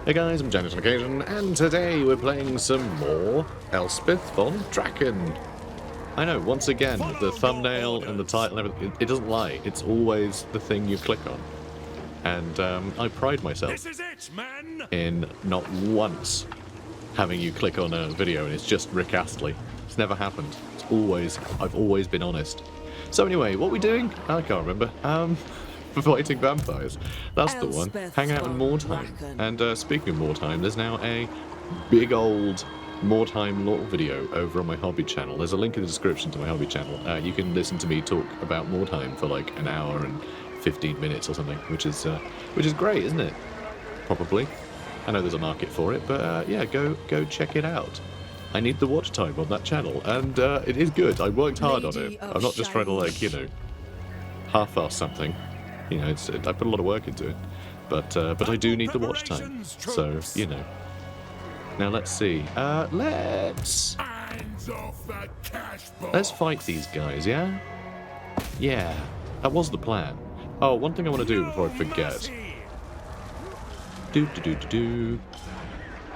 Hey guys, I'm Janet on occasion, and today we're playing some more Elspeth Von Draken. I know, once again, the thumbnail and the title and everything, it doesn't lie. It's always the thing you click on. And I pride myself in not once having you click on a video and it's just Rick Astley. It's never happened. It's always, I've always been honest. So anyway, what are we doing? I can't remember. For fighting vampires. That's the one. Hang out in Mheim. And speaking of Mheim, there's now a big old Mheim lore video over on my hobby channel. There's a link in the description to my hobby channel. You can listen to me talk about Mheim for like an hour and 15 minutes or something, which is great, isn't it? Probably. I know there's a market for it, but yeah, go check it out. I need the watch time on that channel, and it is good. I worked hard on it. I'm not just trying to, like, you know, half-ass something. You know, I put a lot of work into it, but I do need the watch time, so you know. Now let's see. Let's fight these guys, yeah? Yeah, that was the plan. Oh, one thing I want to do before I forget.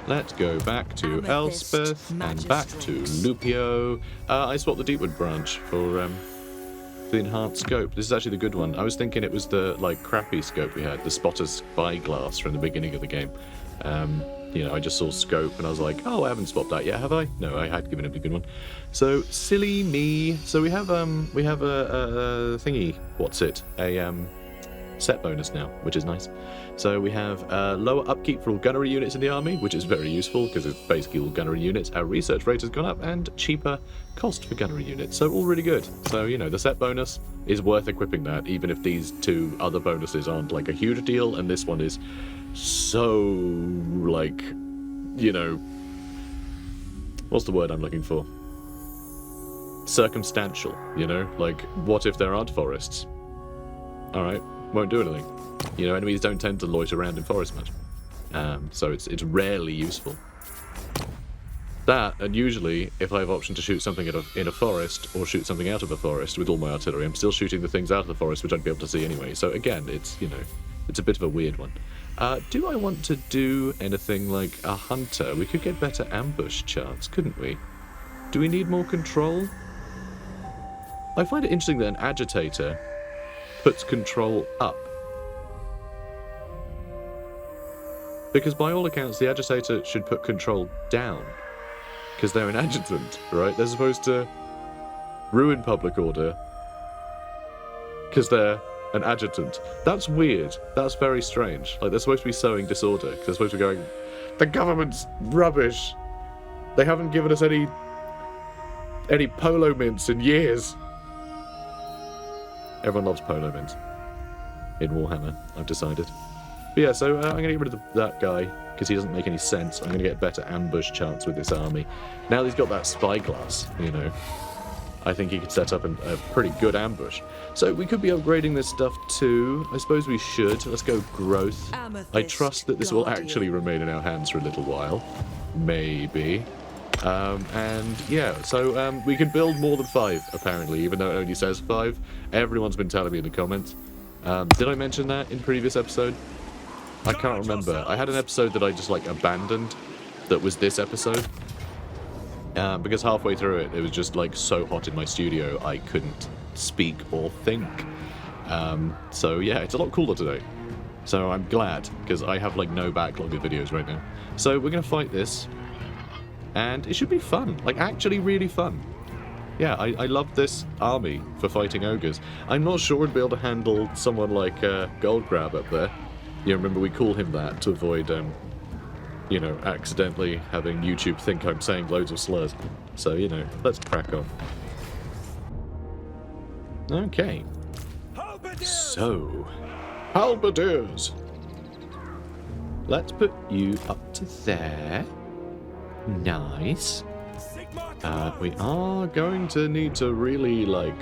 Let's go back to Elspeth and back to Lupio. I swapped the Deepwood branch for the enhanced scope. This is actually the good one. I was thinking it was the like crappy scope we had, the spotter's spyglass from the beginning of the game. You know, I just saw scope and I was like, oh, I haven't swapped that yet, have I? No, I had given it a good one. So silly me. So we have a thingy. What's it? A set bonus now, which is nice. So we have lower upkeep for all gunnery units in the army, which is very useful because it's basically all gunnery units. Our research rate has gone up, and cheaper cost for gunnery units. So all really good. So, you know, the set bonus is worth equipping that, even if these two other bonuses aren't like a huge deal, and this one is so, like, you know, what's the word I'm looking for? Circumstantial, you know? Like, what if there aren't forests? Alright, won't do anything. You know, enemies don't tend to loiter around in forest much. So it's rarely useful. That, and usually, if I have option to shoot something in a forest, or shoot something out of a forest with all my artillery, I'm still shooting the things out of the forest, which I'd be able to see anyway. So again, it's, you know, it's a bit of a weird one. Do I want to do anything like a hunter? We could get better ambush chance, couldn't we? Do we need more control? I find it interesting that an agitator puts control up. Because by all accounts, the agitator should put control down. Because they're an adjutant, right? They're supposed to ruin public order. Because they're an adjutant. That's weird. That's very strange. Like, they're supposed to be sowing disorder. Because they're supposed to be going, the government's rubbish. They haven't given us any polo mints in years. Everyone loves polo mints. In Warhammer, I've decided. But yeah, so I'm going to get rid of that guy, because he doesn't make any sense. I'm going to get better ambush chance with this army. Now that he's got that spyglass, you know, I think he could set up a pretty good ambush. So we could be upgrading this stuff too. I suppose we should. Let's go growth. I trust that this will actually remain in our hands for a little while. Maybe. And yeah, so we can build more than 5, apparently, even though it only says 5. Everyone's been telling me in the comments. Did I mention that in previous episode? I can't remember. I had an episode that I just, like, abandoned that was this episode. Because halfway through it, it was just, like, so hot in my studio, I couldn't speak or think. So, yeah, it's a lot cooler today. So I'm glad, because I have, like, no backlog of videos right now. So we're going to fight this. And it should be fun. Like, actually really fun. Yeah, I love this army for fighting ogres. I'm not sure we'd be able to handle someone like Gold Grab up there. You remember we call him that to avoid, you know, accidentally having YouTube think I'm saying loads of slurs. So, you know, let's crack on. Okay. So, halberdiers. Let's put you up to there. Nice. We are going to need to really, like...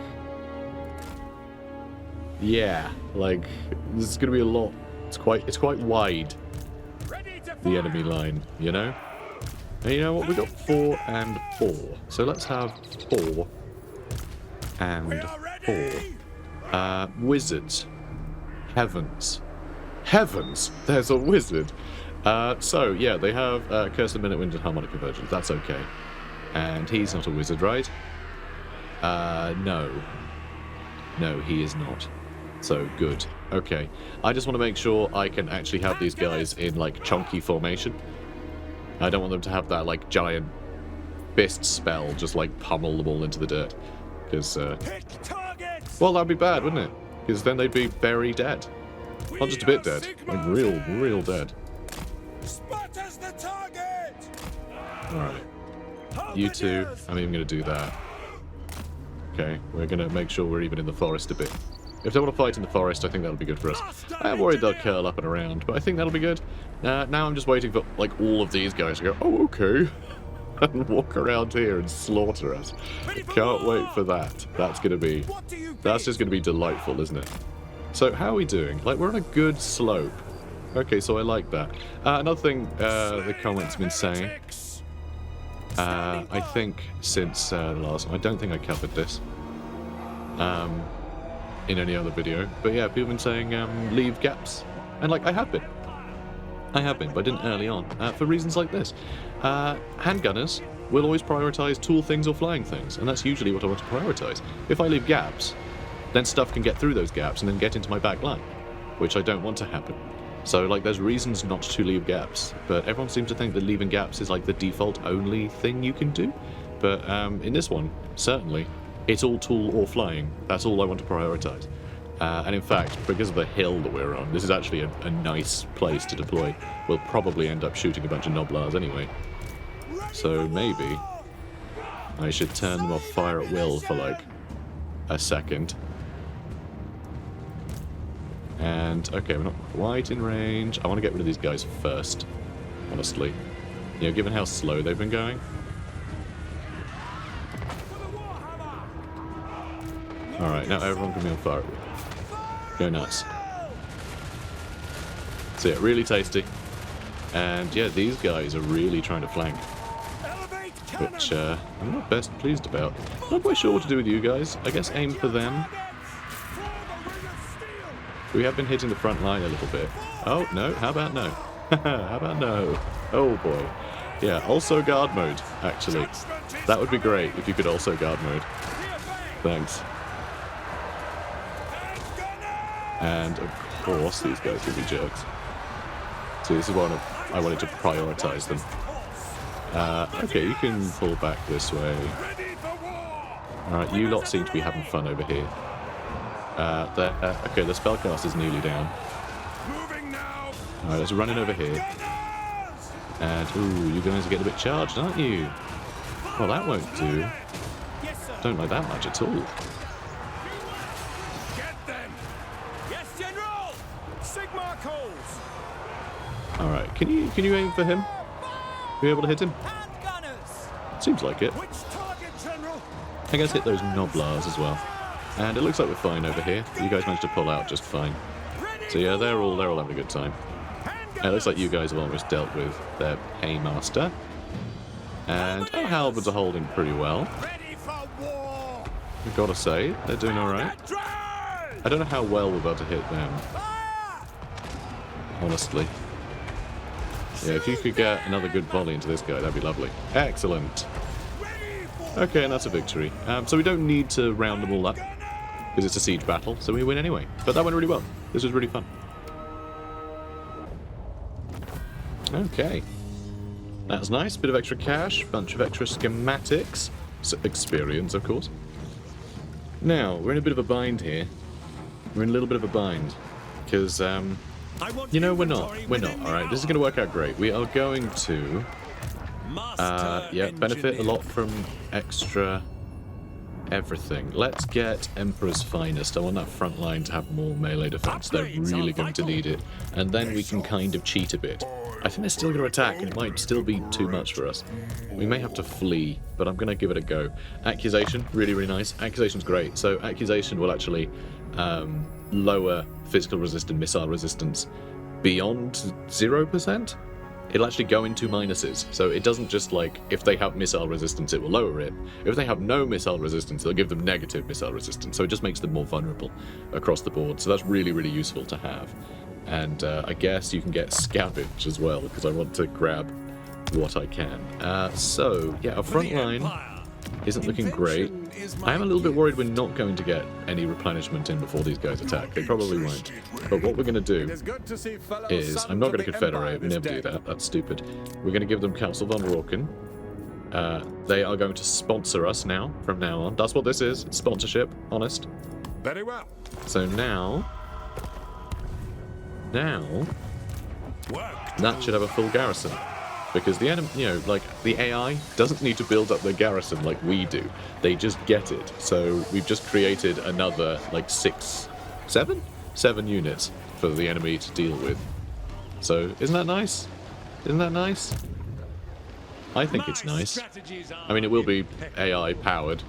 Yeah, like, this is going to be a lot. It's quite wide, the enemy line, you know? And you know what? We've got 4 and 4. So let's have 4 and 4. Wizards. Heavens. Heavens! There's a wizard. So, yeah, they have Curse of Minute Wind and Harmonic Convergence. That's okay. And he's not a wizard, right? No. No, he is not. So, good. Okay. I just want to make sure I can actually have these guys in, like, chunky formation. I don't want them to have that, like, giant fist spell just, like, pummel them all into the dirt. Because, well, that'd be bad, wouldn't it? Because then they'd be very dead. Not just a bit dead. Like, real dead. Alright. You two, I'm even going to do that. Okay, we're going to make sure we're even in the forest a bit. If they want to fight in the forest, I think that'll be good for us. I'm worried they'll curl up and around, but I think that'll be good. Now I'm just waiting for, like, all of these guys to go, oh, okay, and walk around here and slaughter us. Can't wait for that. That's just going to be delightful, isn't it? So, how are we doing? Like, we're on a good slope. Okay, so I like that. Another thing the comments have been saying, I think since the last one, I don't think I covered this in any other video, but yeah, people have been saying leave gaps, and like I have been, but I didn't early on, for reasons like this. Handgunners will always prioritise tool things or flying things, and that's usually what I want to prioritise. If I leave gaps, then stuff can get through those gaps and then get into my back line, which I don't want to happen. So, like, there's reasons not to leave gaps, but everyone seems to think that leaving gaps is, like, the default only thing you can do. But in this one, certainly, it's all tool or flying. That's all I want to prioritise. And in fact, because of the hill that we're on, this is actually a nice place to deploy. We'll probably end up shooting a bunch of Noblars anyway. So maybe I should turn them off fire at will for, like, a second. And, okay, we're not quite in range. I want to get rid of these guys first, honestly. You know, given how slow they've been going. Alright, now everyone can be on fire. Go nuts. So yeah, really tasty. And yeah, these guys are really trying to flank. Which I'm not best pleased about. Not quite sure what to do with you guys. I guess aim for them. We have been hitting the front line a little bit. Oh, no. How about no? How about no? Oh, boy. Yeah, also guard mode, actually. That would be great if you could also guard mode. Thanks. And, of course, these guys can be jerks. So this is one I wanted to prioritise them. Okay, you can pull back this way. Alright, you lot seem to be having fun over here. Okay, the spellcast is nearly down. Alright, let's run in over here. And, ooh, you're going to get a bit charged, aren't you? Well, that won't do. Don't like that much at all. Alright, can you aim for him? Are you able to hit him? Seems like it. I guess hit those Noblars as well. And it looks like we're fine over here. You guys managed to pull out just fine. So yeah, they're all having a good time. It looks like you guys have almost dealt with their paymaster. And our halberds are holding pretty well. I've got to say, they're doing alright. I don't know how well we're about to hit them. Honestly. Yeah, if you could get another good volley into this guy, that'd be lovely. Excellent. Okay, and that's a victory. So we don't need to round them all up, because it's a siege battle, so we win anyway. But that went really well. This was really fun. Okay. That's nice. Bit of extra cash, bunch of extra schematics. Experience, of course. Now, we're in a bit of a bind here. We're in a little bit of a bind. Because, you know, we're not, alright? This is going to work out great. We are going to, yeah, benefit a lot from extra everything. Let's get Emperor's Finest. I want that front line to have more melee defense. They're really going to need it. And then we can kind of cheat a bit. I think they're still going to attack, and it might still be too much for us. We may have to flee, but I'm going to give it a go. Accusation, really, really nice. Accusation's great. So Accusation will actually lower physical resist and missile resistance beyond 0%. It'll actually go into minuses. So it doesn't just, like, if they have missile resistance, it will lower it. If they have no missile resistance, they'll give them negative missile resistance. So it just makes them more vulnerable across the board. So that's really, really useful to have. And I guess you can get scavenge as well, because I want to grab what I can. So, yeah, our front line isn't looking great. I am a little bit worried we're not going to get any replenishment in before these guys attack. They probably won't. But what we're going to do is, I'm not going to confederate, we never do that, that's stupid. We're going to give them Castle Von Rauken. They are going to sponsor us now, from now on. That's what this is, it's sponsorship, honest. Very well. So now, that should have a full garrison. Because the enemy, you know, like, the AI doesn't need to build up their garrison like we do. They just get it. So we've just created another, like, 7 units for the enemy to deal with. So, isn't that nice? Isn't that nice? I think it's nice. I mean, it will be AI powered,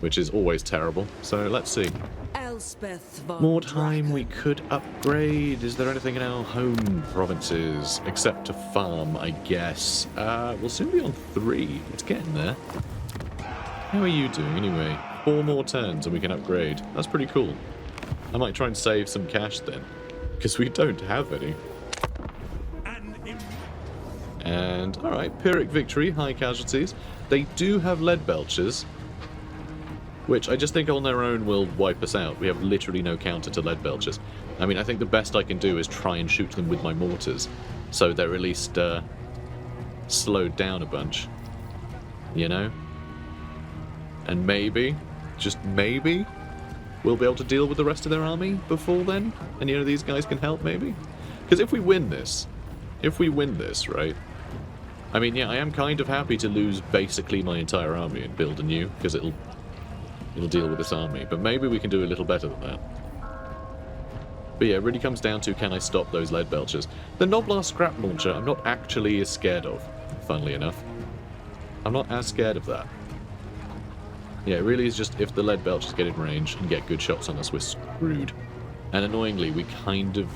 which is always terrible. So let's see. Elspeth Von Mheim Draken. we could upgrade. Is there anything in our home provinces except to farm, I guess? We'll soon be on 3. It's getting there. How are you doing anyway? 4 more turns and we can upgrade. That's pretty cool. I might try and save some cash then, because we don't have any. And, alright, Pyrrhic victory, high casualties. They do have lead belchers, which I just think on their own will wipe us out. We have literally no counter to lead belchers. I mean, I think the best I can do is try and shoot them with my mortars, so they're at least slowed down a bunch, you know? And maybe, just maybe, we'll be able to deal with the rest of their army before then, and you know, these guys can help maybe? Because if we win this, right? I mean, yeah, I am kind of happy to lose basically my entire army and build a new, because it'll deal with this army. But maybe we can do a little better than that. But yeah, it really comes down to, can I stop those lead belchers? The Noblar scrap launcher I'm not actually as scared of, funnily enough. I'm not as scared of that. Yeah, it really is just if the lead belchers get in range and get good shots on us, we're screwed. And annoyingly, we kind of...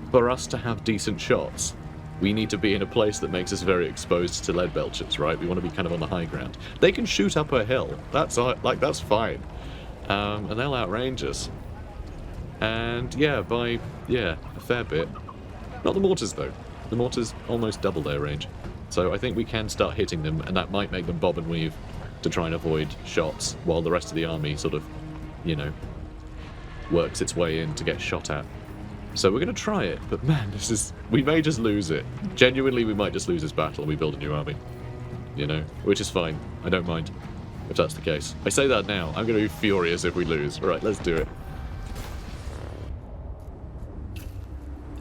For us to have decent shots, we need to be in a place that makes us very exposed to lead belchers, right? We want to be kind of on the high ground. They can shoot up a hill. That's that's fine. And they'll outrange us. And yeah, by a fair bit. Not the mortars though. The mortars almost double their range. So I think we can start hitting them, and that might make them bob and weave to try and avoid shots, while the rest of the army sort of, you know, works its way in to get shot at. So we're going to try it, but man, we may just lose it. Genuinely, we might just lose this battle and we build a new army. You know, which is fine. I don't mind if that's the case. I say that now. I'm going to be furious if we lose. Right, let's do it.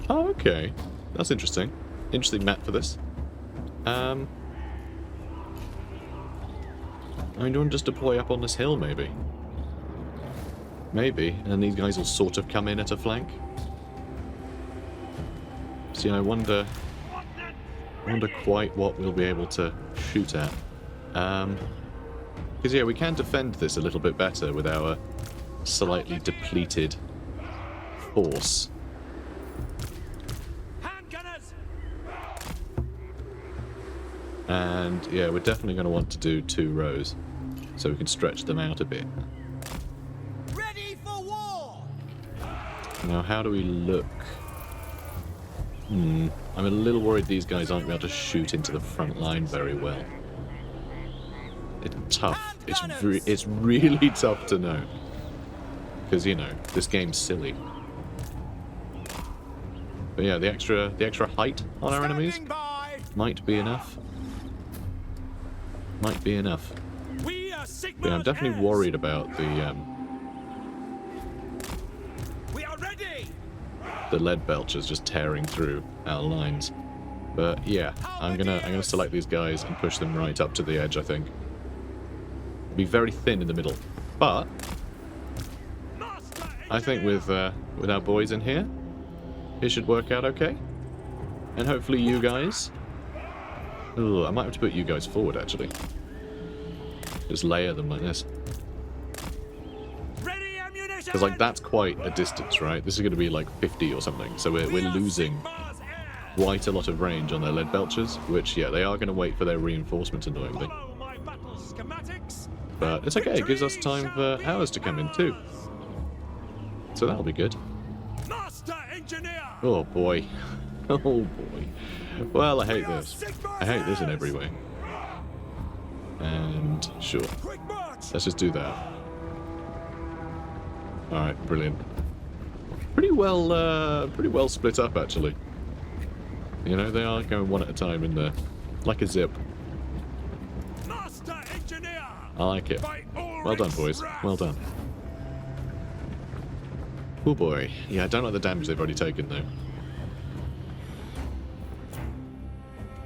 Oh, okay. That's interesting. Interesting map for this. I mean, do you want to just deploy up on this hill, maybe? Maybe, and then these guys will sort of come in at a flank. See, I wonder quite what we'll be able to shoot at. Because, yeah, we can defend this a little bit better with our slightly depleted force. And, yeah, we're definitely going to want to do 2 rows, so we can stretch them out a bit. Ready for war! Now, how do we look? I'm a little worried these guys aren't going to be able to shoot into the front line very well. It's tough. It's really tough to know. Because, you know, this game's silly. But yeah, the extra height on our enemies might be enough. Might be enough. But yeah, I'm definitely worried about the lead belchers just tearing through our lines. But yeah, I'm gonna select these guys and push them right up to the edge, I think. Be very thin in the middle. But I think with our boys in here, it should work out okay. And hopefully you guys... Ugh, I might have to put you guys forward, actually. Just layer them like this. Because, like, that's quite a distance, right? This is going to be, like, 50 or something. So we're losing quite a lot of range on their lead belchers, which, yeah, they are going to wait for their reinforcement, annoyingly. But it's okay. It gives us time for ours to come in, too. So that'll be good. engineer! Oh boy. Oh boy. Well, I hate this. I hate this in every way. And sure. Quick march! Let's just do that. Alright, brilliant. Pretty well split up actually. You know, they are going one at a time in there. Like a zip. Master engineer! I like it. By all Well done, boys. wrath. Well done. Oh boy. Yeah, I don't like the damage they've already taken though.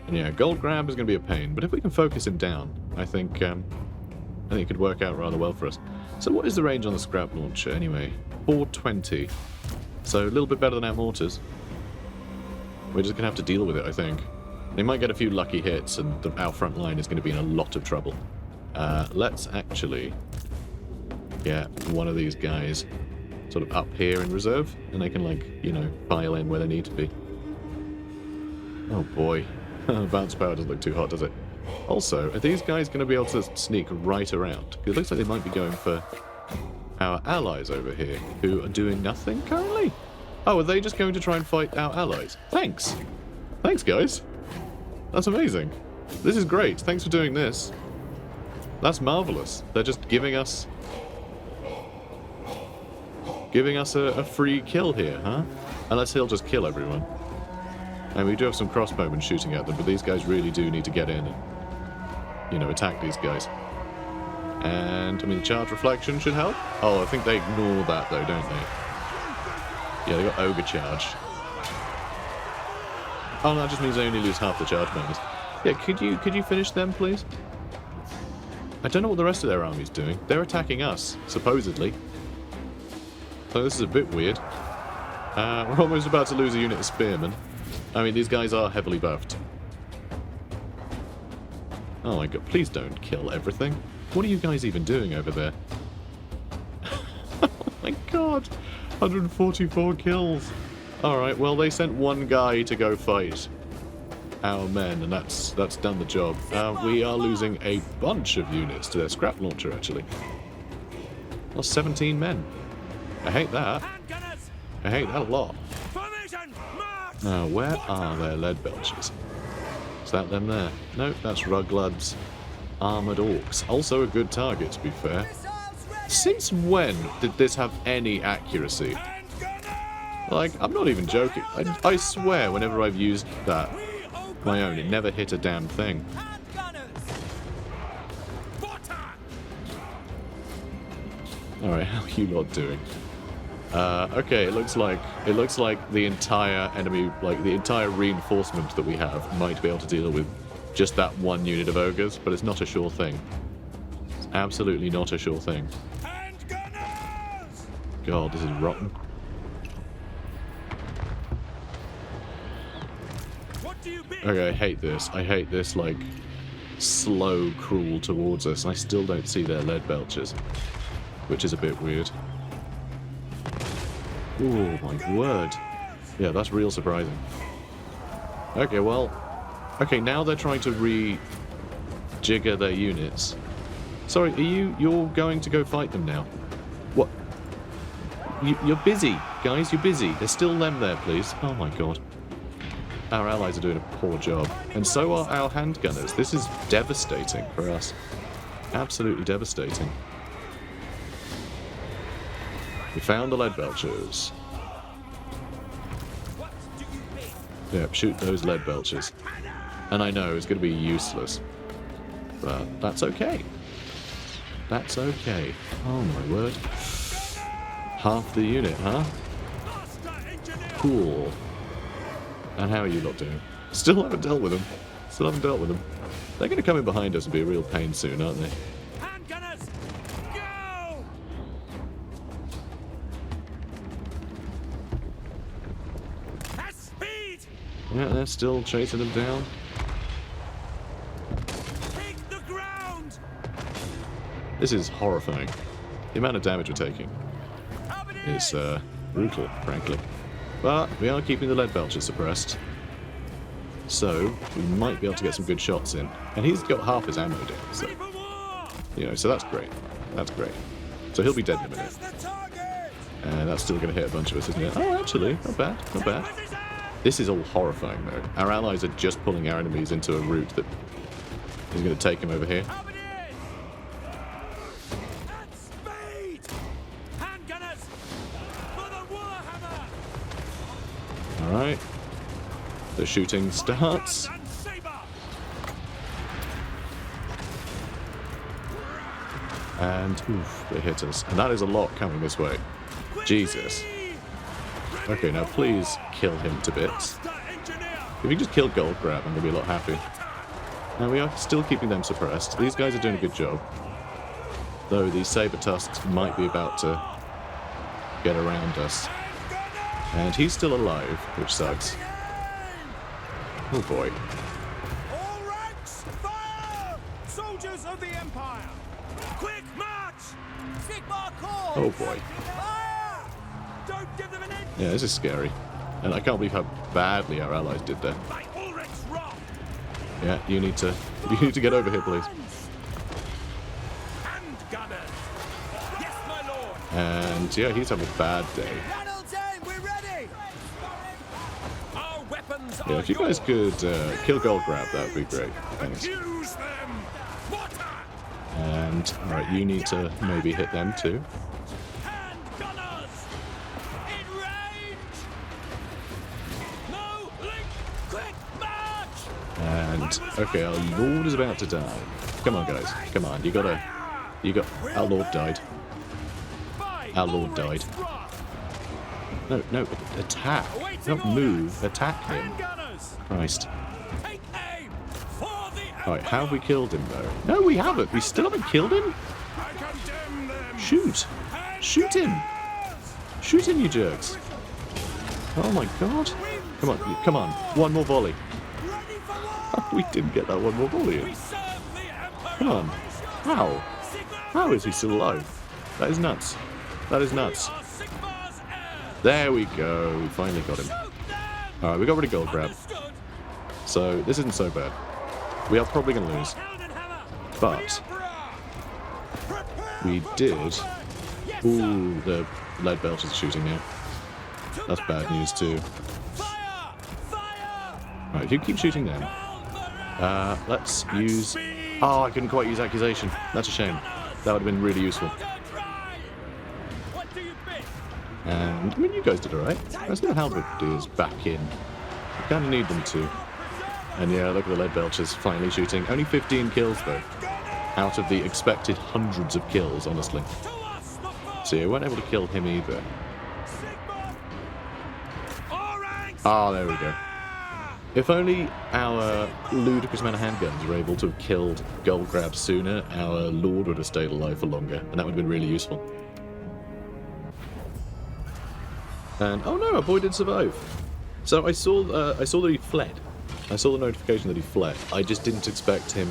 And yeah, gold grab is going to be a pain, but if we can focus him down, I think it could work out rather well for us. So what is the range on the scrap launcher anyway? 420. So a little bit better than our mortars. We're just going to have to deal with it, I think. They might get a few lucky hits, and our front line is going to be in a lot of trouble. Let's actually get one of these guys sort of up here in reserve, and they can, like, you know, pile in where they need to be. Oh boy. Advanced power doesn't look too hot, does it? Also, are these guys going to be able to sneak right around? It looks like they might be going for our allies over here, who are doing nothing currently. Oh, are they just going to try and fight our allies? Thanks. Thanks, guys. That's amazing. This is great. Thanks for doing this. That's marvelous. They're just giving us a free kill here, huh? Unless he'll just kill everyone. And we do have some crossbowmen shooting at them, but these guys really do need to get in and, you know, attack these guys. And, I mean, the charge reflection should help. Oh, I think they ignore that, though, don't they? Yeah, they got Ogre charge. Oh, no, that just means they only lose half the charge bonus. Yeah, could you finish them, please? I don't know what the rest of their army's doing. They're attacking us, supposedly. So this is a bit weird. We're almost about to lose a unit of spearmen. I mean, these guys are heavily buffed. Oh my god, please don't kill everything. What are you guys even doing over there? Oh my god, 144 kills. Alright, well, they sent one guy to go fight our men, and that's done the job. We are losing a bunch of units to their scrap launcher, actually. Well, 17 men. I hate that. Handgunners! I hate that a lot. Formation! March! Now, where are their lead belchers? Is that them there? Nope, that's Ruglad's armoured orcs. Also a good target, to be fair. Since when did this have any accuracy? Handgunners! Like, I'm not even joking. I swear, whenever I've used that, my own, it never hit a damn thing. Alright, how are you lot doing? Okay, it looks like the entire enemy, like the entire reinforcement that we have might be able to deal with just that one unit of ogres, but it's not a sure thing. It's absolutely not a sure thing. God, this is rotten. Okay, I hate this. I hate this, like, slow crawl towards us. I still don't see their lead belchers, which is a bit weird. Oh my word. Yeah, that's real surprising. Okay, well... Okay, now they're trying to rejigger their units. Sorry, you're going to go fight them now? What? You're busy, guys, you're busy. There's still them there, please. Oh my god. Our allies are doing a poor job. And so are our handgunners. This is devastating for us. Absolutely devastating. We found the lead belchers. Yep, shoot those lead belchers. And I know it's going to be useless. But that's okay. That's okay. Oh my word. Half the unit, huh? Cool. And how are you lot doing? Still haven't dealt with them. Still haven't dealt with them. They're going to come in behind us and be a real pain soon, aren't they? Handgunners, go! At speed! Yeah, they're still chasing them down. Take the ground! This is horrifying. The amount of damage we're taking is brutal, frankly. But we are keeping the lead belchers suppressed. So, we might be able to get some good shots in. And he's got half his ammo down, so... You know, so that's great. That's great. So he'll be dead in a minute. And that's still going to hit a bunch of us, isn't it? Oh, actually, not bad, not bad. This is all horrifying, though. Our allies are just pulling our enemies into a route that is going to take them over here. Up it is! At speed! Handgunners! For the Warhammer! Alright. The shooting starts. And saber! And, oof, they hit us. And that is a lot coming this way. Jesus. Okay, now please kill him to bits. If you just kill Gold Grab, I'm going to be a lot happy. Now we are still keeping them suppressed. These guys are doing a good job. Though these saber tusks might be about to get around us. And he's still alive, which sucks. Oh boy. All ranks, fire! Soldiers of the Empire! Quick march! Sigmar calls! Oh boy. Fire! Don't give them an inch! Yeah, this is scary. And I can't believe how badly our allies did there. By Ulrich's wrath! Yeah, you need to get over here, please. Handgunners! Yes, my lord! And yeah, he's having a bad day. We're ready! Our weapons Yeah, are if you guys yours. could kill Gold Grab, that would be great. Thanks. Use them! Water! And alright, you need to maybe hit them too. Handgunners! In range! No link! Quick march! And okay, our Lord is about to die. Come on, guys. Come on, our Lord died. By Our Lord Ulrich's died. wrath! No, attack. Not move, attack him. Handgunners! Christ. Take aim! For the Alright, how have we killed him though? No, we haven't. We still haven't killed him? I condemn them! Shoot! Shoot him! Shoot him, you jerks! Oh my god! Come on, come on. One more volley. Ready for war! We didn't get that one more volley in. We serve the Emperor! Come on. How? How is he still alive? That is nuts. That is nuts. Are Sigmar's heirs! There we go. We finally got him. Shoot them! Alright, we got rid of Gold Grab. Understood! So this isn't so bad. We are probably going to lose. Heldenhammer! But Prepare we for did... combat! Yes, Ooh, the lead belchers are shooting now. sir! That's bad news too. Fire! Fire! Right, if you keep shooting them, Calvary! let's use... Oh, I couldn't quite use Accusation. That's a shame. That would have been really useful. What do you think? And, I mean, you guys did alright. Let's get the halberdiers back in. We kind of need them to. And yeah, look at the lead belchers finally shooting. Only 15 kills, though. Out of the expected hundreds of kills, honestly. To us, the foe! So yeah, we weren't able to kill him either. Sigmar! All ranks! Ah, there we go. If only our ludicrous amount of handguns were able to have killed Gold Grab sooner, our Lord would have stayed alive for longer, and that would have been really useful. And oh no, our boy did survive. So I saw that he fled. I saw the notification that he fled. I just didn't expect him.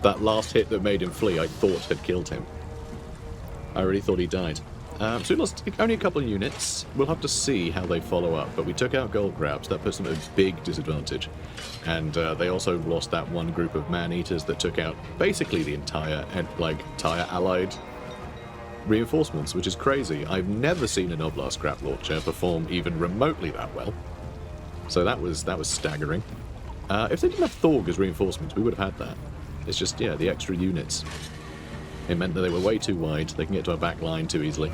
That last hit that made him flee, I thought had killed him. I really thought he died. So we lost only a couple of units. We'll have to see how they follow up. But we took out Gold Grabs. That puts them at a big disadvantage. And they also lost that one group of man-eaters that took out basically the entire allied reinforcements, which is crazy. I've never seen an Oblast scrap launcher perform even remotely that well. So that was staggering. If they didn't have Thorg as reinforcements, we would have had that. It's just, yeah, the extra units. It meant that they were way too wide. They can get to our back line too easily.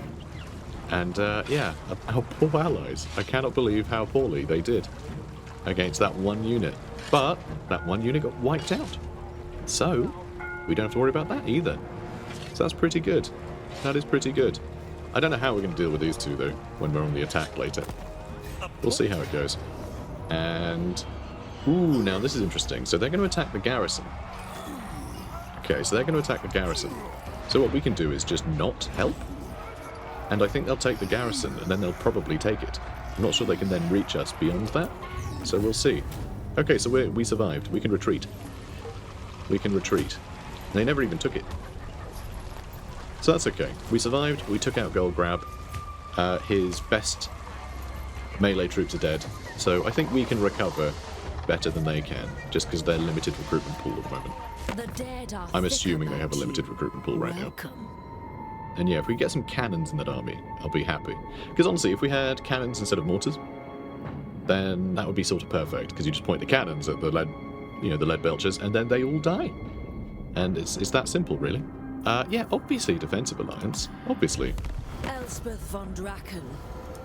And, yeah, our poor allies. I cannot believe how poorly they did against that one unit. But that one unit got wiped out. So, we don't have to worry about that either. So that's pretty good. That is pretty good. I don't know how we're going to deal with these two, though, when we're on the attack later. We'll see how it goes. And... ooh, now this is interesting. So they're going to attack the garrison. Okay, so they're going to attack the garrison. So what we can do is just not help. And I think they'll take the garrison, and then they'll probably take it. I'm not sure they can then reach us beyond that. So we'll see. Okay, so we survived. We can retreat. We can retreat. And they never even took it. So that's okay. We survived. We took out Gold Grab. His best melee troops are dead. So I think we can recover better than they can, just because they're limited recruitment pool at the moment. The dead are I'm assuming they have a limited recruitment pool right now. Welcome. And yeah, if we get some cannons in that army, I'll be happy. Because honestly, if we had cannons instead of mortars, then that would be sort of perfect. Because you just point the cannons at the lead, the lead belchers, and then they all die. And it's that simple, really. Yeah, obviously defensive alliance. Obviously. Elspeth Von Draken.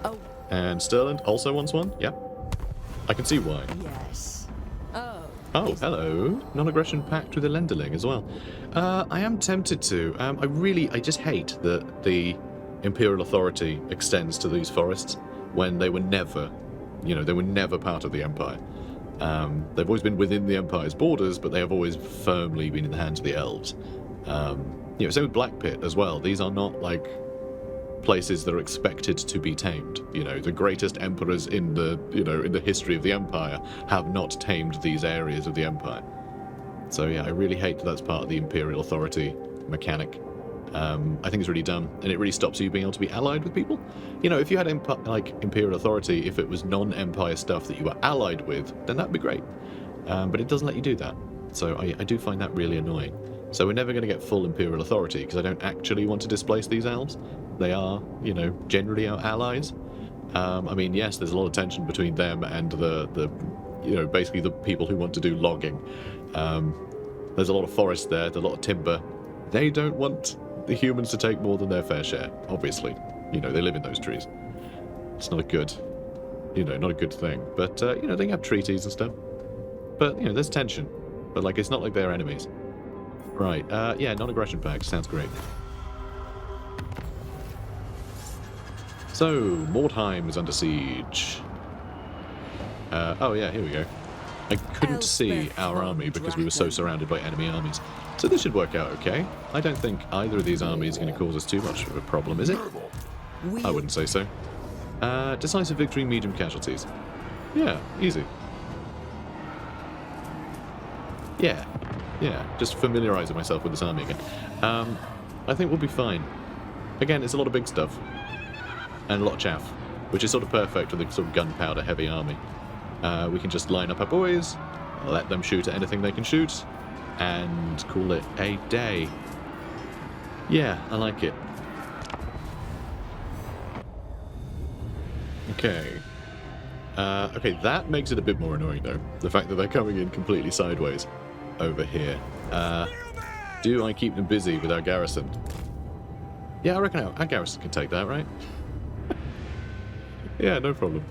Oh, And Stirland also wants one. Yep. I can see why. yes. Oh. Oh, hello. Non-aggression pact with a Lenderling as well. I am tempted to. I just hate that the Imperial Authority extends to these forests when they were never, they were never part of the Empire. They've always been within the Empire's borders, but they have always firmly been in the hands of the elves. Same with Black Pit as well. These are not like places that are expected to be tamed. The greatest emperors in the history of the Empire have not tamed these areas of the Empire. So yeah, I really hate that that's part of the Imperial Authority mechanic. I think it's really dumb, and it really stops you being able to be allied with people. If you had Imperial Authority, if it was non-Empire stuff that you were allied with, then that'd be great. But it doesn't let you do that. So I do find that really annoying. So we're never going to get full Imperial Authority because I don't actually want to displace these elves. They are, generally our allies. Yes, there's a lot of tension between them and basically the people who want to do logging. There's a lot of forest there, there's a lot of timber. They don't want the humans to take more than their fair share, obviously. They live in those trees. It's not a good, not a good thing. But, they have treaties and stuff. But, there's tension. But, it's not like they're enemies. Right, yeah, non-aggression pact sounds great. So, Mordheim is under siege. Oh yeah, here we go. I couldn't see our army because we were so surrounded by enemy armies. So this should work out okay. I don't think either of these armies is going to cause us too much of a problem, is it? I wouldn't say so. Decisive victory, medium casualties. Yeah, easy. Yeah, just familiarising myself with this army again. I think we'll be fine. Again, it's a lot of big stuff. And a lot of chaff, which is sort of perfect with a sort of gunpowder heavy army. We can just line up our boys, let them shoot at anything they can shoot, and call it a day. Yeah, I like it. Okay. Okay, that makes it a bit more annoying though. The fact that they're coming in completely sideways over here. Do I keep them busy with our garrison? Yeah, I reckon our garrison can take that, right? Yeah, no problem.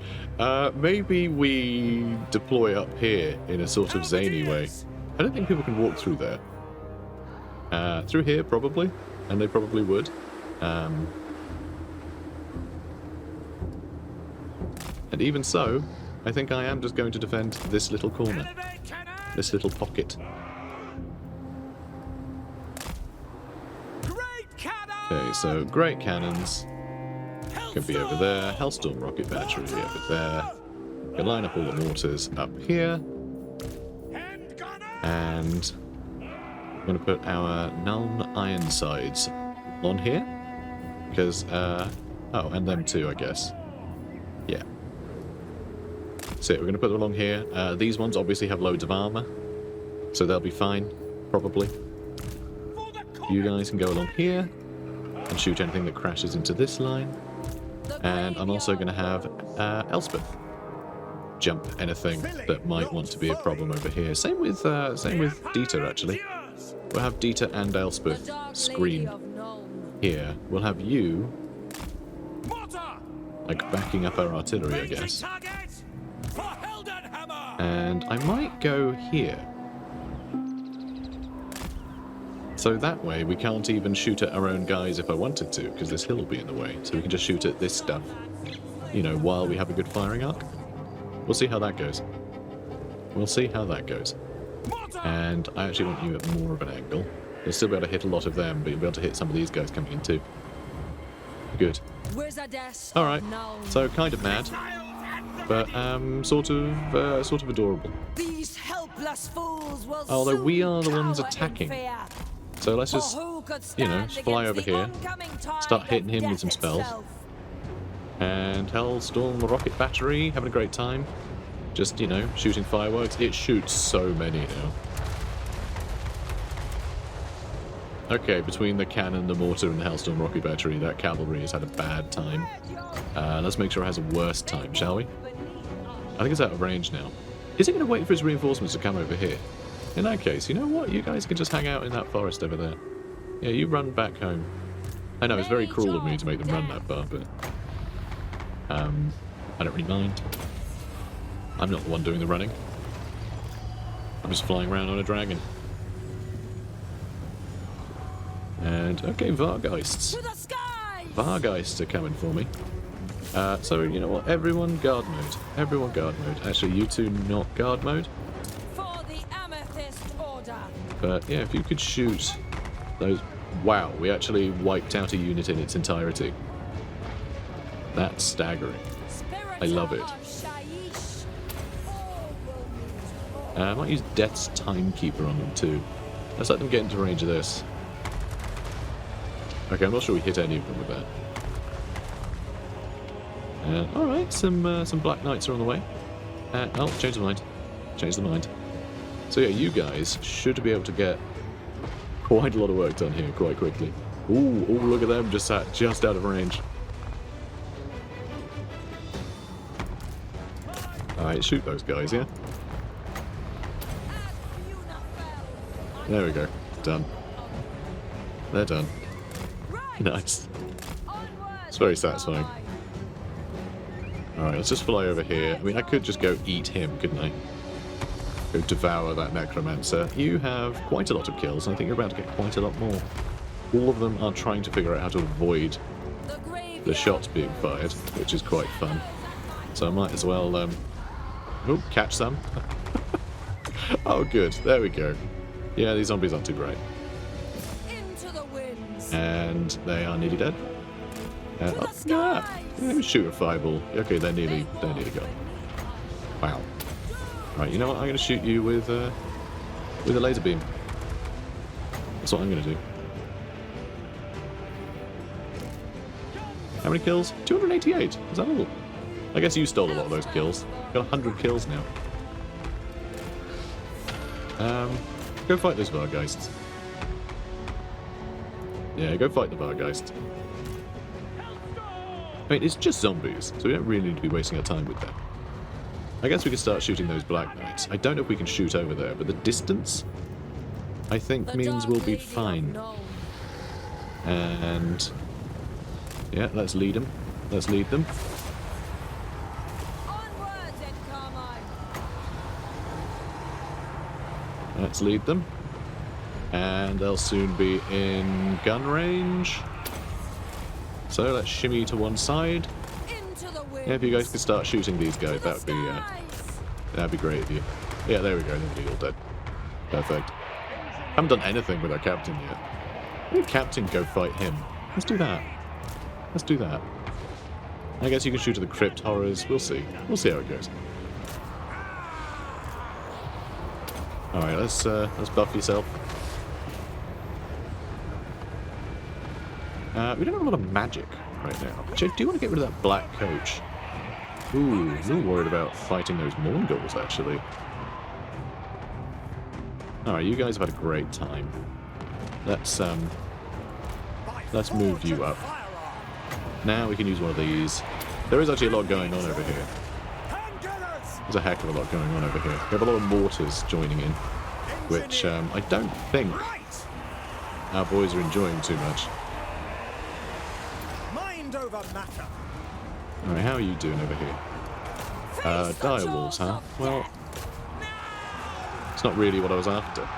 Maybe we deploy up here in a sort of zany way. I don't think people can walk through there. Through here, probably. And they probably would. And even so, I think I am just going to defend this little corner. This little pocket. Okay, so great cannons. Can be over there. Hellstorm rocket battery over there. Can line up all the mortars up here. And I'm going to put our Nuln Ironsides on here. Because, oh, and them too, I guess. Yeah. So we're going to put them along here. These ones obviously have loads of armor. So they'll be fine, probably. You guys can go along here and shoot anything that crashes into this line. And I'm also going to have Elspeth jump anything that might want to be a problem over here. Same with Dieter, actually. We'll have Dieter and Elspeth screen here. We'll have you backing up our artillery, I guess. And I might go here. So that way we can't even shoot at our own guys if I wanted to, because this hill will be in the way. So we can just shoot at this stuff, while we have a good firing arc. We'll see how that goes. We'll see how that goes. And I actually want you at more of an angle. You'll still be able to hit a lot of them, but you'll be able to hit some of these guys coming in too. Good. Alright, so kind of mad, but sort of adorable. These helpless fools will Although we are the ones cower in attacking. fear. So let's just, fly over here, start hitting him with some spells. And Hellstorm rocket battery, having a great time. Just, shooting fireworks. It shoots so many now. Okay, between the cannon, the mortar, and the Hellstorm rocket battery, that cavalry has had a bad time. Let's make sure it has a worse time, shall we? I think it's out of range now. Is it going to wait for its reinforcements to come over here? In that case, you know what? You guys can just hang out in that forest over there. Yeah, you run back home. I know, it's very cruel of me to make them run that far, but... I don't really mind. I'm not the one doing the running. I'm just flying around on a dragon. And, okay, Vargeists. To the skies! Vargeists are coming for me. So, you know what? Everyone guard mode. Everyone guard mode. Actually, you two not guard mode. For the Amethyst Order. But, yeah, if you could shoot those... Wow, we actually wiped out a unit in its entirety. That's staggering. I love it. I might use Death's Timekeeper on them too. Let's let them get into range of this. Okay, I'm not sure we hit any of them with that. Alright, some Black Knights are on the way. Oh, change the mind. Change the mind. So yeah, you guys should be able to get quite a lot of work done here quite quickly. Ooh, look at them, just out of range. Alright, shoot those guys, yeah? There we go. Done. They're done. Nice. It's very satisfying. Alright, let's just fly over here. I mean, I could just go eat him, couldn't I? Go devour that necromancer. You have quite a lot of kills, and I think you're about to get quite a lot more. All of them are trying to figure out how to avoid the shots being fired, which is quite fun. So I might as well, oh, catch some. Oh, good. There we go. Yeah, these zombies aren't too bright. Into the winds. And they are nearly dead. Yeah, shoot a fireball. Okay, they're nearly gone. Wow. Right, you know what? I'm going to shoot you with a laser beam. That's what I'm going to do. How many kills? 288. Is that all? I guess you stole a lot of those kills. Got 100 kills now. Go fight those Vargeists. Yeah, go fight the Vargeists. I mean, it's just zombies, so we don't really need to be wasting our time with them. I guess we could start shooting those Black Knights. I don't know if we can shoot over there, but the distance, I think, means we'll be fine. And... yeah, let's lead them. Let's lead them. Let's lead them. And they'll soon be in gun range. So let's shimmy to one side. Yeah, if you guys could start shooting these guys, that'd be great of you. Yeah, there we go. They're all dead. Perfect. Haven't done anything with our captain yet. Let the captain go fight him. Let's do that. Let's do that. I guess you can shoot at the crypt horrors. We'll see. We'll see how it goes. Alright, let's buff yourself. We don't have a lot of magic right now. Actually, I do want to get rid of that black coach. Ooh, I'm a little worried about fighting those Mongols, actually. Alright, you guys have had a great time. Let's move you up. Now we can use one of these. There is actually a lot going on over here. There's a heck of a lot going on over here. We have a lot of mortars joining in, which I don't think our boys are enjoying too much. Alright, how are you doing over here? Direwolves, huh? Well, it's not really what I was after.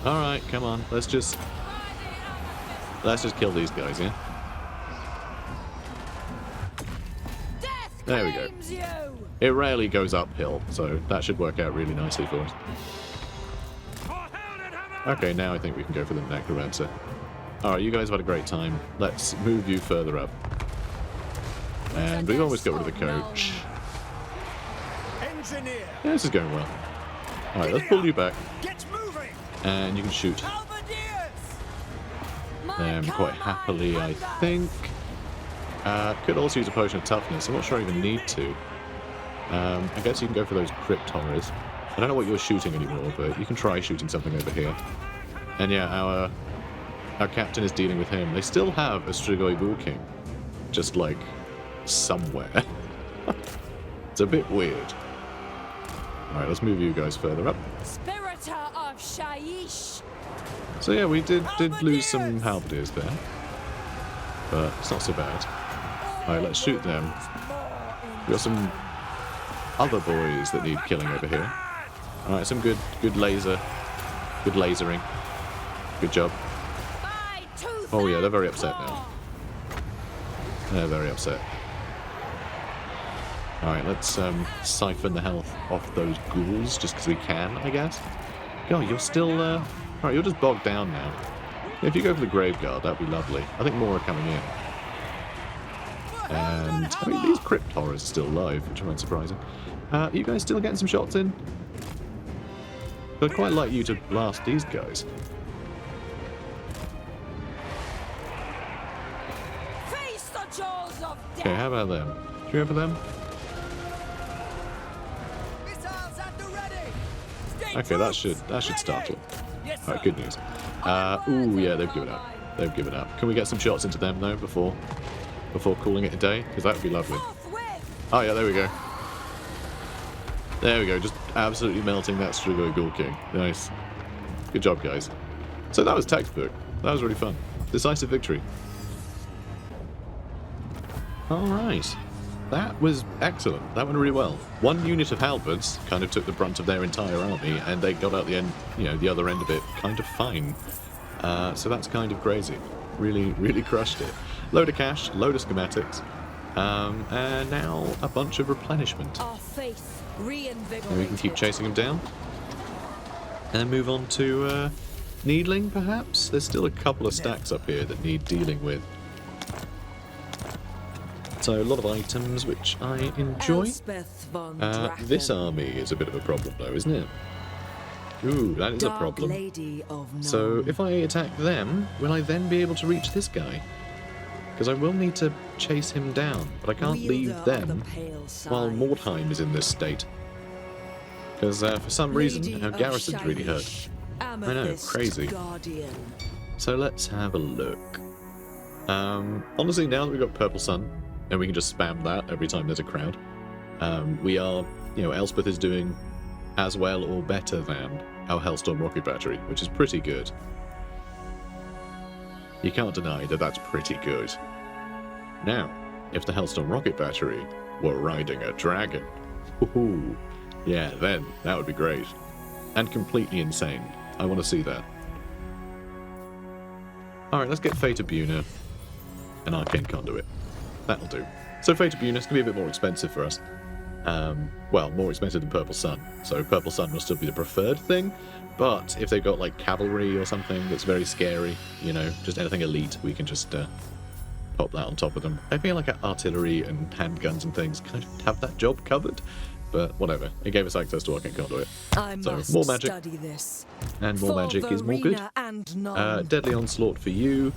Alright, come on. Let's just kill these guys, yeah? There we go. It rarely goes uphill, so that should work out really nicely for us. Okay, now I think we can go for the necromancer. Alright, you guys have had a great time. Let's move you further up. And we've almost got rid of the coach. Yeah, this is going well. Alright, let's pull you back. And you can shoot them quite happily, I think. Could also use a potion of toughness. I'm not sure I even need to. I guess you can go for those crypt horrors. I don't know what you're shooting anymore, but you can try shooting something over here. And yeah, our captain is dealing with him. They still have a Strigoi Bull King, just like somewhere. It's a bit weird. Alright, let's move you guys further up. Spiritor of Shaiish. So yeah, we did lose some halberdiers there. But it's not so bad. Alright, let's shoot them. We've got some other boys that need killing over here. Alright, some good lasering. Good job. Oh yeah, they're very upset now. They're very upset. Alright, let's siphon the health off those ghouls just because we can, I guess. God, you're still... Alright, you're just bogged down now. If you go for the Graveguard, that'd be lovely. I think more are coming in. And, I mean, these Crypt Horrors are still alive, which I find surprising. Are you guys still getting some shots in? I'd quite like you to blast these guys. Face the jaws of death. Okay, how about them? Should we go for them? Missiles at the ready. Okay, that should startle. Yes, Alright, good news. Ooh, yeah, they've given up. They've given up. Can we get some shots into them, though, before calling it a day? Because that would be lovely. Oh, yeah, there we go. There we go, just absolutely melting that Strigoi Ghoul King. Nice. Good job, guys. So that was textbook. That was really fun. Decisive victory. Alright. That was excellent. That went really well. One unit of halberds kind of took the brunt of their entire army, and they got out the end, the other end of it kind of fine. So that's kind of crazy. Really, really crushed it. Load of cash, load of schematics, and now a bunch of replenishment. Our faith reinvigorated. And we can keep chasing him down. And then move on to Needling, perhaps? There's still a couple of stacks up here that need dealing with. So a lot of items, which I enjoy. Elspeth Von Draken. This army is a bit of a problem, though, isn't it? Ooh, that is a Dark problem. Lady of Nuln. So if I attack them, will I then be able to reach this guy? Because I will need to chase him down, but I can't leave Wielder of the them pale while side. Mordheim is in this state. Because for some reason, Lady her of garrison's really hurt. Shaiish. I know, Amethyst crazy. Guardian. So let's have a look. Honestly, now that we've got Purple Sun, and we can just spam that every time there's a crowd, we are, Elspeth is doing as well or better than our Hellstorm rocket battery, which is pretty good. You can't deny that that's pretty good. Now, if the Hellstorm rocket battery were riding a dragon, woohoo, yeah, then that would be great. And completely insane. I want to see that. Alright, let's get Fate of Buna and Arcane Conduit. That'll do. So Fate of Buna is going to be a bit more expensive for us. Well, more expensive than Purple Sun. So Purple Sun will still be the preferred thing, but if they've got like cavalry or something that's very scary, just anything elite, we can just pop that on top of them. I feel like artillery and handguns and things kind of have that job covered, but whatever. It gave us access to Arcane Conduit. I So must more magic, study this. and more magic is more good. Verena and Nuln. Deadly Onslaught for you.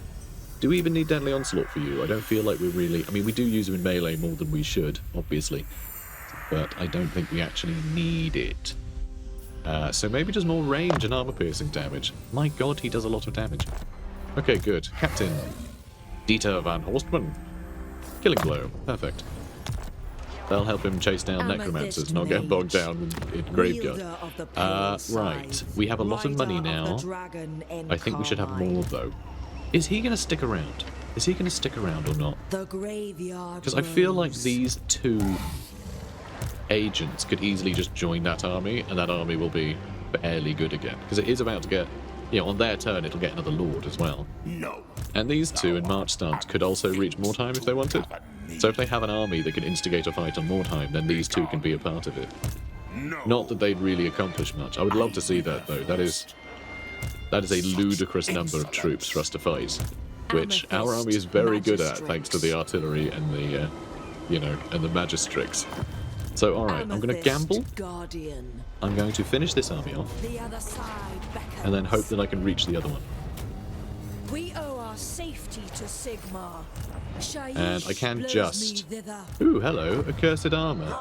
Do we even need Deadly Onslaught for you? I don't feel like we really... I mean, we do use them in melee more than we should, obviously. But I don't think we actually need it. So maybe just more range and armor-piercing damage. My god, he does a lot of damage. Okay, good. Captain Dieter van Horstman. Killing Blow. Perfect. That'll help him chase down Amethyst necromancers, not get bogged Mage. down in Graveyard. Wielder of the pale Right. side. We have a lot of money Rider now. the dragon in I think we should have Carmine. more, though. Is he going to stick around? Is he going to stick around or not? The graveyard. Because I feel like grows. these two agents could easily just join that army, and that army will be fairly good again. Because it is about to get, on their turn, it'll get another Lord as well. No. And these two in March stance could also reach Mordheim if they wanted. So if they have an army that can instigate a fight on Mordheim, then these two can be a part of it. No. Not that they'd really accomplish much. I would love to see that, though. That is a ludicrous number of troops for us to fight, which our army is very good at, thanks to the artillery and the, and the magistrates. So, all right, I'm going to Amethyst gamble. Guardian. I'm going to finish this army off, The other side beckons. and then hope that I can reach the other one. We owe our safety to Sigmar. Shaiish And I can blows just- me thither. Ooh, hello, accursed armor,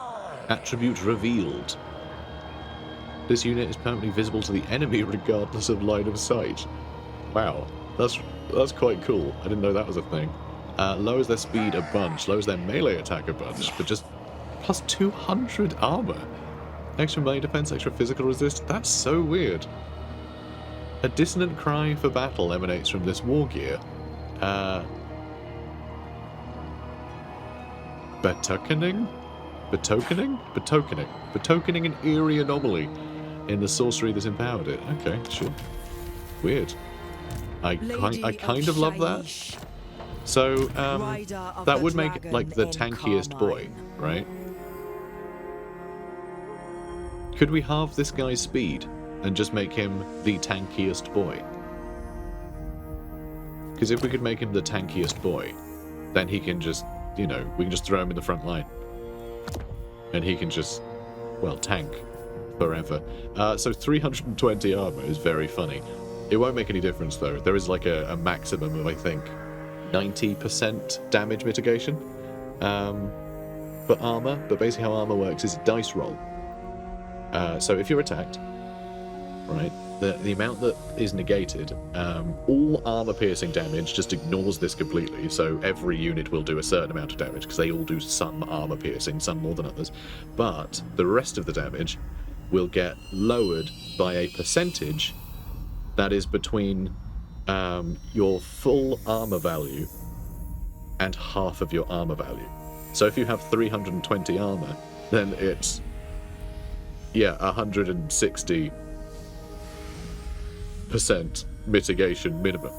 attribute revealed. This unit is permanently visible to the enemy regardless of line of sight. Wow, that's quite cool. I didn't know that was a thing. Lowers their speed a bunch, lowers their melee attack a bunch, but just plus 200 armor. Extra melee defense, extra physical resist. That's so weird. A dissonant cry for battle emanates from this war gear. Betokening? Betokening? Betokening. Betokening an eerie anomaly in the sorcery that empowered it. Okay, sure. Weird. I kind of love that. So, that would make, like, the tankiest boy, right? Could we halve this guy's speed and just make him the tankiest boy? Because if we could make him the tankiest boy, then he can just, you know, we can just throw him in the front line. And he can just, well, tank forever. So 320 armor is very funny. It won't make any difference, though. There is, like, a maximum of, I think, 90% damage mitigation for armor. But basically how armor works is a dice roll. So if you're attacked, right, the amount that is negated, all armor-piercing damage just ignores this completely, so every unit will do a certain amount of damage, because they all do some armor-piercing, some more than others, but the rest of the damage will get lowered by a percentage that is between your full armor value and half of your armor value. So if you have 320 armor, then it's, yeah, 160% mitigation minimum.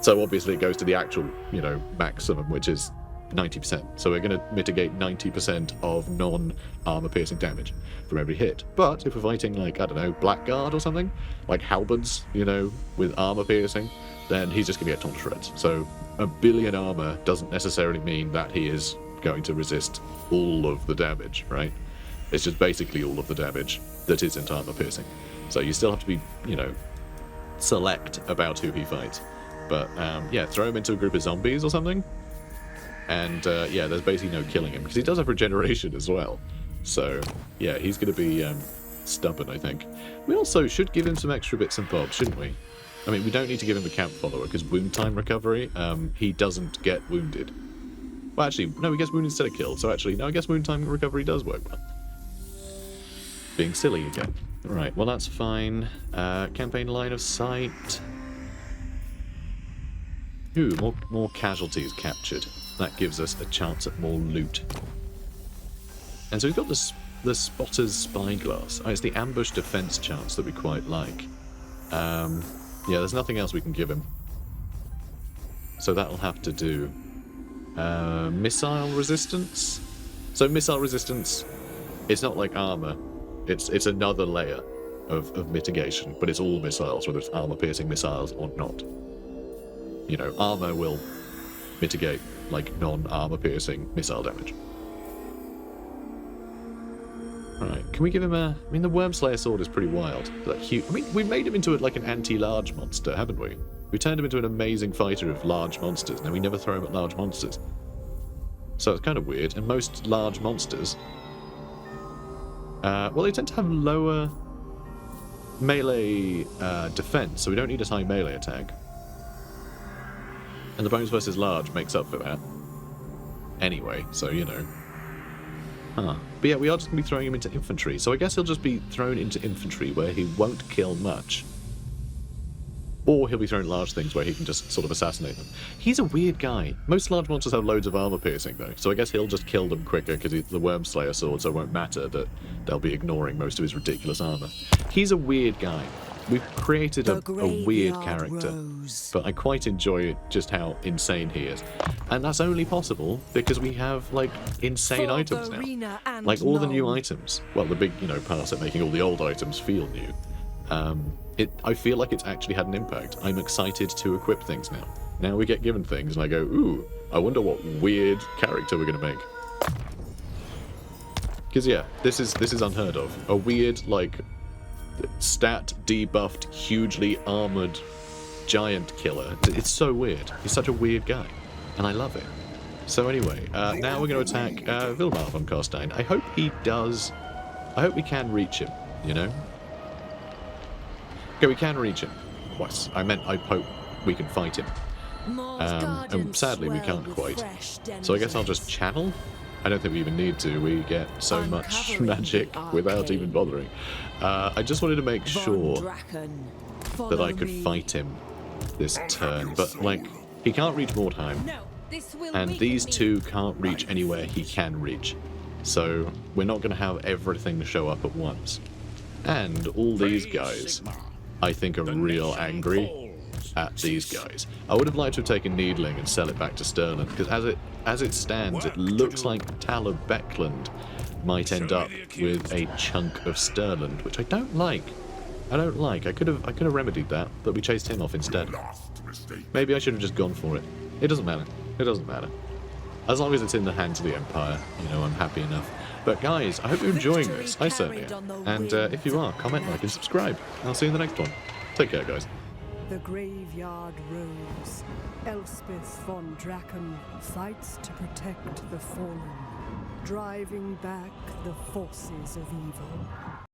So obviously it goes to the actual, you know, maximum, which is 90%. So we're going to mitigate 90% of non-armor piercing damage from every hit. But if we're fighting, like, I don't know, Blackguard or something, like halberds, you know, with armor piercing, then he's just going to get torn to shreds. So 1 billion armor doesn't necessarily mean that he is going to resist all of the damage, right? It's just basically all of the damage that isn't armor piercing. So you still have to be, you know, select about who he fights. But, yeah, throw him into a group of zombies or something. And, yeah, there's basically no killing him, because he does have regeneration as well. So, yeah, he's going to be stubborn, I think. We also should give him some extra bits and bobs, shouldn't we? I mean, we don't need to give him the camp follower, because wound time recovery, he doesn't get wounded. Well, actually, no, he gets wounded instead of killed. So, actually, no, I guess wound time recovery does work well. Being silly again. Right, well, that's fine. Campaign line of sight. Ooh, more casualties captured. That gives us a chance at more loot. And so we've got the Spotter's Spyglass. Oh, it's the ambush defense chance that we quite like. Yeah, there's nothing else we can give him. So that'll have to do. Missile resistance? So missile resistance, it's not like armor. It's another layer of mitigation, but it's all missiles, whether it's armor-piercing missiles or not. You know, armor will mitigate, like, non-armor-piercing missile damage. Right, can we give him a... I mean, the Wormslayer sword is pretty wild. That huge... I mean, we made him into, like, an anti-large monster, haven't we? We turned him into an amazing fighter of large monsters. Now, we never throw him at large monsters. So it's kind of weird, and most large monsters... well, they tend to have lower melee defense, so we don't need as high melee attack. And the bones versus large makes up for that. Anyway, so, you know. Huh. But yeah, we are just going to be throwing him into infantry, so I guess he'll just be thrown into infantry where he won't kill much. Or he'll be thrown large things where he can just sort of assassinate them. He's a weird guy. Most large monsters have loads of armor piercing, though, so I guess he'll just kill them quicker because he's the Wormslayer sword, so it won't matter that they'll be ignoring most of his ridiculous armor. He's a weird guy. We've created a weird character, but I quite enjoy just how insane he is. And that's only possible because we have, like, insane items now. Like, all the new items. Well, the big, you know, part at making all the old items feel new. I feel like it's actually had an impact. I'm excited to equip things now. Now we get given things, and I go, ooh, I wonder what weird character we're going to make. Because, yeah, this is unheard of. A weird, like, stat debuffed, hugely armored giant killer. It's so weird. He's such a weird guy, and I love it. So anyway, now we're going to attack Vilmar von Carstein. I hope he does... I hope we can reach him. you know? Okay, we can reach him. What? I meant I'd hope we can fight him. And sadly, we can't quite. So I guess I'll just channel? I don't think we even need to. We get so much magic without even bothering. I just wanted to make sure that I could fight him this turn. But, like, he can't reach Mordheim. And these two can't reach anywhere he can reach. So we're not going to have everything show up at once. And all these guys, I think, are real angry at these guys. I would have liked to have taken Needling and sell it back to Stirland, because as it stands, it looks like Tal of Beckland might end up with a chunk of Stirland, which I don't like. I don't like. I could have remedied that, but we chased him off instead. Maybe I should have just gone for it. It doesn't matter. It doesn't matter. As long as it's in the hands of the Empire, you know, I'm happy enough. But guys, I hope you're enjoying this. I certainly am. And if you are, comment, like, and subscribe. I'll see you in the next one. Take care, guys. The graveyard rose. Elspeth Von Draken fights to protect the fallen, driving back the forces of evil.